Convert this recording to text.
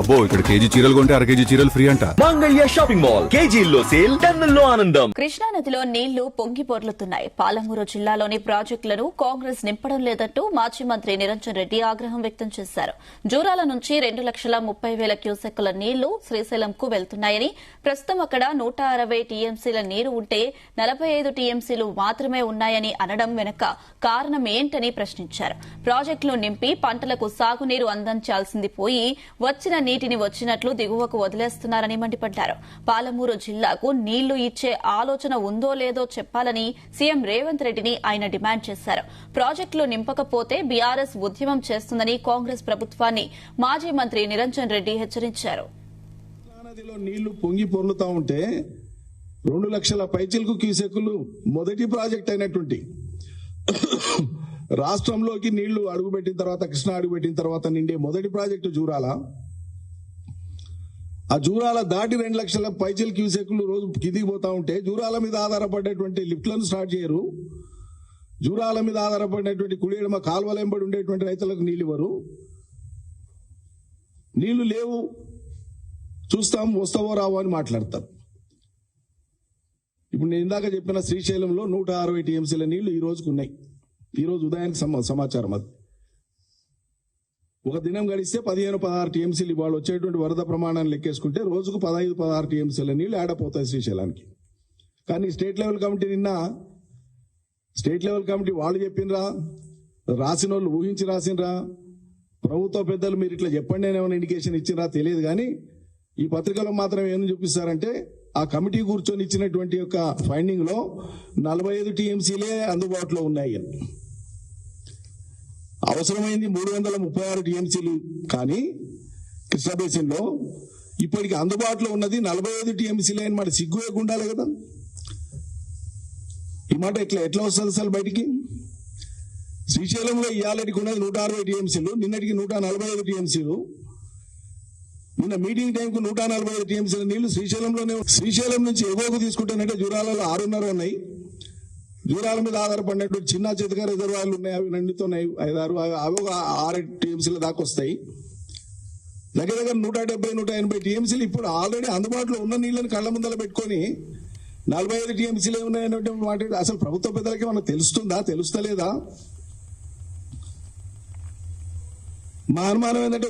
అబ్బో ఇక్కడ కేజీ చీరలు కొంటే అర కేజీ చీరలు ఫ్రీ అంట. మంగళ్య షాపింగ్ మాల్, కేజీల్లో సేల్, టన్నుల్లో ఆనందం. కృష్ణా నదిలో నీళ్లు పొంగి పొర్లుతున్నాయి. పాలమూరు జిల్లాలోని ప్రాజెక్టులను కాంగ్రెస్ నింపడం లేదంటూ మాజీ మంత్రి నిరంజన్ రెడ్డి ఆగ్రహం వ్యక్తం చేశారు. జూరాల నుంచి 2,30,000 క్యూసెక్కుల నీళ్లు శ్రీశైలంకు వెళ్తున్నాయని, ప్రస్తుతం అక్కడ 160 టీఎంసీల నీరు ఉంటే 45 టీఎంసీలు మాత్రమే ఉన్నాయని అనడం వెనుక కారణం ఏంటని ప్రశ్నించారు. ప్రాజెక్టులు నింపి పంటలకు సాగునీరు అందించాల్సింది పోయి వచ్చిన నీటిని వచ్చినట్లు దిగువకు వదిలేస్తున్నారని మండిపడ్డారు. పాలమూరు జిల్లాకు నీళ్లు ఇచ్చే ఆలోచన ఉందో లేదో చెప్పాలని సీఎం రేవంత్ రెడ్డిని ఆయన డిమాండ్ చేశారు. ప్రాజెక్టులు నింపకపోతే బీఆర్ఎస్ ఉద్యమం చేస్తుందని కాంగ్రెస్ ప్రభుత్వాన్ని మాజీ మంత్రి నిరంజన్ రెడ్డి హెచ్చరించారు. నదిలో నీళ్లు పొంగి పొర్లుతా ఉంటే 2 లక్షల పైచిలకు క్యూసెక్కులు మొదటి ప్రాజెక్ట్ అయినటువంటి రాష్ట్రంలోకి నీళ్లు అడుగుపెట్టిన తర్వాత, కృష్ణా అడుగుపెట్టిన తర్వాత నిండే మొదటి ప్రాజెక్టు జూరాల. ఆ జూరాల దాటి 2 లక్షల పైచిల క్యూసెక్కులు రోజు కిందికి పోతా ఉంటే జూరాల మీద ఆధారపడేటువంటి లిఫ్ట్లను స్టార్ట్ చేయరు. జూరాల మీద ఆధారపడినటువంటి కుడియడమ కాలువల వెంబడి ఉండేటువంటి రైతులకు నీళ్ళు ఇవ్వరు. నీళ్లు లేవు, చూస్తాం, వస్తావో రావో అని మాట్లాడతారు. ఇప్పుడు నేను ఇందాక చెప్పిన శ్రీశైలంలో 160 టీఎంసీల నీళ్లు ఈ రోజుకు ఉన్నాయి. ఈ రోజు ఉదయానికి సమాచారం అది. ఒక దినం గడిస్తే 15-16 టీఎంసీలు ఇవాళ వచ్చేటువంటి వరద ప్రమాణాన్ని లెక్కేసుకుంటే రోజుకు 15-16 టీఎంసీల నీళ్లు ఆడపోతాయి శ్రీశైలానికి. కానీ స్టేట్ లెవెల్ కమిటీ వాళ్ళు చెప్పినరా, రాసిన వాళ్ళు ఊహించి రాసినరా, ప్రభుత్వ పెద్దలు మీరు ఇట్లా చెప్పండి అని ఏమైనా ఇండికేషన్ ఇచ్చినరా తెలియదు. కానీ ఈ పత్రికలో మాత్రం ఏమని చూపిస్తారంటే ఆ కమిటీ కూర్చొని ఇచ్చినటువంటి యొక్క ఫైండింగ్ లో 45 టీఎంసీలే అందుబాటులో ఉన్నాయి. అవసరమైంది 336 టీఎంసీలు. కానీ కృష్ణా బేసిన్ లో ఇప్పటికి అందుబాటులో ఉన్నది 45 టీఎంసీలే అని మాట సిగ్గు ఉండాలి కదా. ఈ మాట ఎట్లా వస్తుంది అసలు బయటికి? శ్రీశైలంలో ఇవాళకి ఉన్నది 160 టీఎంసీలు, నిన్నటికి 145 టీఎంసీలు. నిన్న మీటింగ్ టైంకు 145 టీఎంసీల నీళ్లు శ్రీశైలం నుంచి ఎగువకు తీసుకుంటేనంటే జూరాలలో 6.5 ఉన్నాయి. జూరాల మీద ఆధారపడినటువంటి చిన్న చితక రిజర్వాయర్లు ఉన్నాయి, అవి నిండుతున్నాయి 5-6, అవి 6 టీఎంసీల దాకా వస్తాయి. దగ్గర 170-180 టీఎంసీలు ఇప్పుడు ఆల్రెడీ అందుబాటులో ఉన్న నీళ్లను కళ్ల ముందర పెట్టుకొని 45 టీఎంసీలే ఉన్నాయన్నటువంటి మాట అసలు ప్రభుత్వ పెద్దలకి మనకు తెలుస్తుందా, తెలుస్తలేదా? మా అనుమానం ఏంటంటే